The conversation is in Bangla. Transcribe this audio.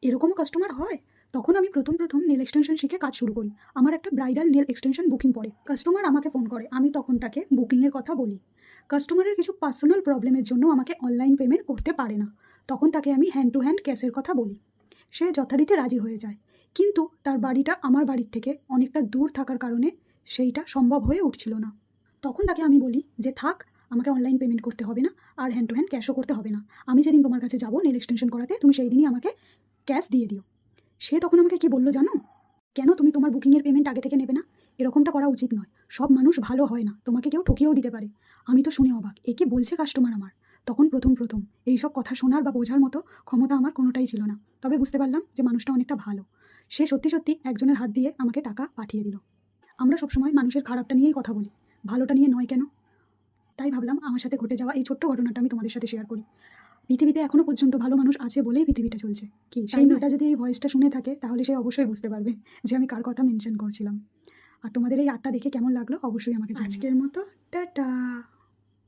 এরকমও কাস্টমার হয়? তখন আমি প্রথম নেল এক্সটেনশন শিখে কাজ শুরু করি। আমার একটা ব্রাইডাল নেল এক্সটেনশন বুকিং পড়ে। কাস্টমার আমাকে ফোন করে, আমি তখন তাকে বুকিংয়ের কথা বলি। কাস্টমারের কিছু পার্সোনাল প্রবলেমের জন্য আমাকে অনলাইন পেমেন্ট করতে পারে না, তখন তাকে আমি হ্যান্ড টু হ্যান্ড ক্যাশের কথা বলি। সে যথারীতি রাজি হয়ে যায়, কিন্তু তার বাড়িটা আমার বাড়ির থেকে অনেকটা দূর থাকার কারণে সেইটা সম্ভব হয়ে উঠছিল না। তখন তাকে আমি বলি যে থাক, আমাকে অনলাইন পেমেন্ট করতে হবে না, আর হ্যান্ড টু হ্যান্ড ক্যাশও করতে হবে না। আমি যেদিন তোমার কাছে যাবো নেল এক্সটেনশন করাতে, তুমি সেই দিনই আমাকে ক্যাশ দিয়ে দিও। সে তখন আমাকে কি বলল জানো? কেন তুমি তোমার বুকিংয়ের পেমেন্ট আগে থেকে নেবে না? এরকমটা করা উচিত নয়। সব মানুষ ভালো হয় না, তোমাকে কেউ ঠকিয়েও দিতে পারে। আমি তো শুনে অবাক, এ কি বলছে কাস্টমার আমার। তখন প্রথম এইসব কথা শোনার বা বোঝার মতো ক্ষমতা আমার কোনোটাই ছিল না। তবে বুঝতে পারলাম যে মানুষটা অনেকটা ভালো। সে সত্যি একজনের হাত দিয়ে আমাকে টাকা পাঠিয়ে দিল। আমরা সবসময় মানুষের খারাপটা নিয়েই কথা বলি, ভালোটা নিয়ে নয় কেন? তাই ভাবলাম আমার সাথে ঘটে যাওয়া এই ছোট্ট ঘটনাটা আমি তোমাদের সাথে শেয়ার করি। পৃথিবীতে এখনো পর্যন্ত ভালো মানুষ আছে বলেই পৃথিবীটা চলছে। কি সেই মেয়েটা যদি এই ভয়েসটা শুনে থাকে, তাহলে সে অবশ্যই বুঝতে পারবে যে আমি কার কথা মেনশন করছিলাম। আর তোমাদের এই আড্ডা দেখে কেমন লাগলো অবশ্যই আমাকে জানিও। আজকের মতো টাটা।